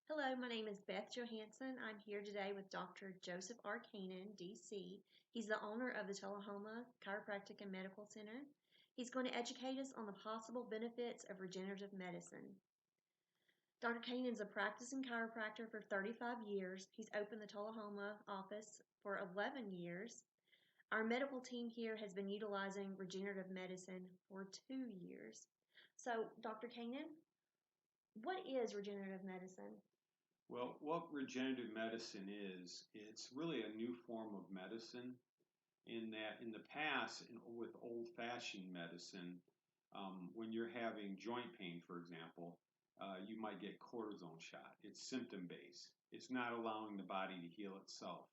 Hello, my name is Beth Johansson. I'm here today with Dr. Joseph R. Kanan D.C. He's the owner of the Tullahoma Chiropractic and Medical Center. He's going to educate us on the possible benefits of regenerative medicine. Dr. Kanan is a practicing chiropractor for 35 years. He's opened the Tullahoma office for 11 years. Our medical team here has been utilizing regenerative medicine for 2 years. So, Dr. Kanan, what is regenerative medicine? Well, what regenerative medicine is, it's really a new form of medicine in that in the past, with old-fashioned medicine, when you're having joint pain, for example, you might get cortisone shot. It's symptom-based. It's not allowing the body to heal itself.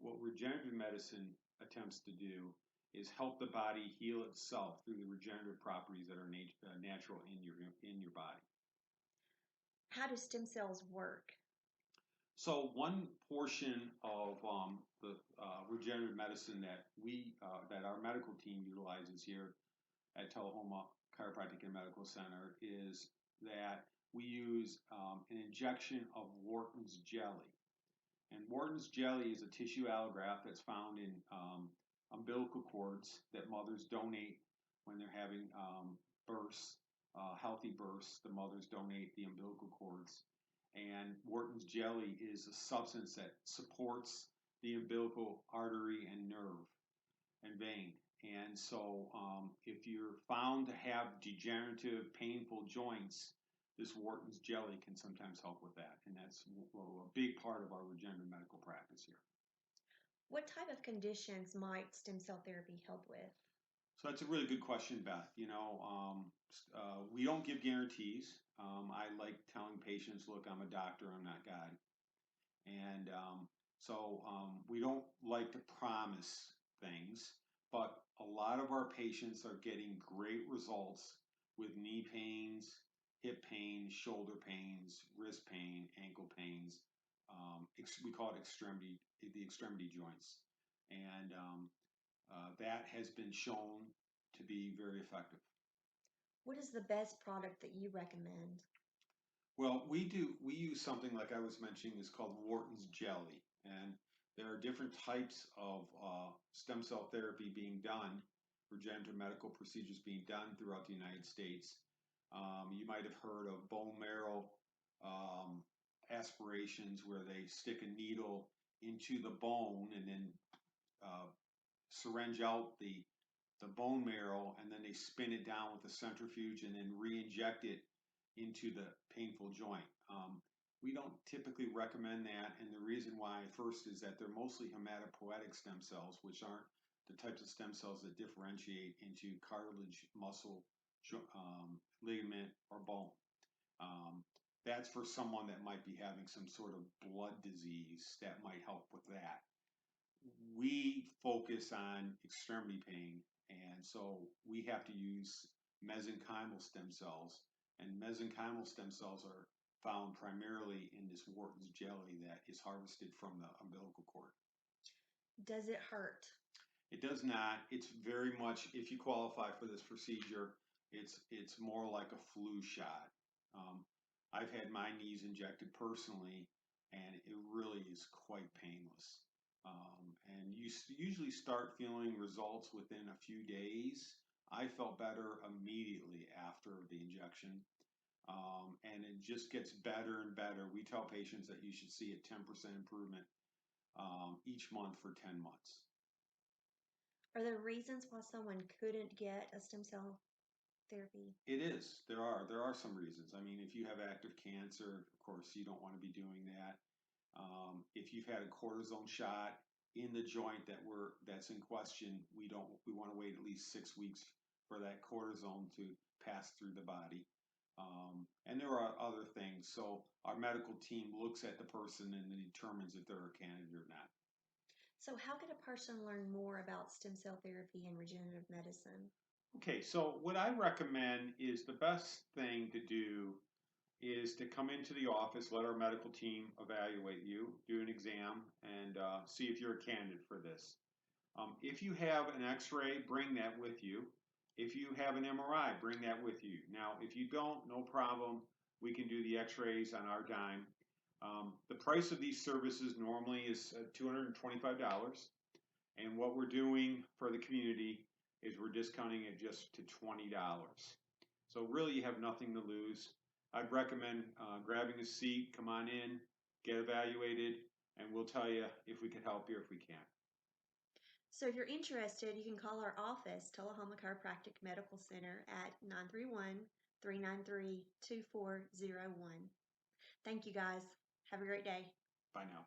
What regenerative medicine attempts to do is help the body heal itself through the regenerative properties that are natural in your body. How do stem cells work? So one portion of the regenerative medicine that our medical team utilizes here at Tullahoma Chiropractic and Medical Center is that we use an injection of Wharton's jelly. And Wharton's jelly is a tissue allograft that's found in umbilical cords that mothers donate when they're having births, healthy births. The mothers donate the umbilical cords. And Wharton's jelly is a substance that supports the umbilical artery and nerve and vein. And so, if you're found to have degenerative, painful joints, this Wharton's jelly can sometimes help with that. And that's a big part of our regenerative medical practice here. What type of conditions might stem cell therapy help with? So that's a really good question, Beth. We don't give guarantees. I like telling patients, look, I'm a doctor, I'm not God. And we don't like to promise things, but a lot of our patients are getting great results with knee pains, hip pains, shoulder pains, wrist pain, ankle pains. We call it the extremity joints. And that has been shown to be very effective. What is the best product that you recommend? Well, we use something like I was mentioning is called Wharton's jelly, and there are different types of stem cell therapy being done, regenerative medical procedures being done throughout the United States. You might have heard of bone marrow aspirations where they stick a needle into the bone and then uh, syringe out the bone marrow, and then they spin it down with a centrifuge and then re-inject it into the painful joint. We don't typically recommend that, and the reason why first is that they're mostly hematopoietic stem cells, which aren't the types of stem cells that differentiate into cartilage, muscle, ligament, or bone. That's for someone that might be having some sort of blood disease that might help with that. We focus on extremity pain, and so we have to use mesenchymal stem cells, and mesenchymal stem cells are found primarily in this Wharton's jelly that is harvested from the umbilical cord. Does it hurt? It does not. It's very much, if you qualify for this procedure, it's more like a flu shot. Um, I've had my knees injected personally, and it really is quite painless. And you usually start feeling results within a few days. I felt better immediately after the injection, and it just gets better and better. We tell patients that you should see a 10% improvement each month for 10 months. Are there reasons why someone couldn't get a stem cell therapy? It is. There are some reasons. I mean, if you have active cancer, of course, you don't want to be doing that. If you've had a cortisone shot in the joint that's in question, we want to wait at least 6 weeks for that cortisone to pass through the body. And there are other things. So our medical team looks at the person and determines if they're a candidate or not. So, how could a person learn more about stem cell therapy and regenerative medicine? Okay, so what I recommend is the best thing to do is to come into the office, let our medical team evaluate you, do an exam, and see if you're a candidate for this. If you have an x-ray, bring that with you. If you have an MRI, bring that with you. Now, if you don't, no problem. We can do the x-rays on our dime. The price of these services normally is $225, and what we're doing for the community is we're discounting it just to $20. So really, you have nothing to lose. I'd recommend grabbing a seat, come on in, get evaluated, and we'll tell you if we can help you, if we can. So if you're interested, you can call our office, Tullahoma Chiropractic Medical Center, at 931-393-2401. Thank you, guys. Have a great day. Bye now.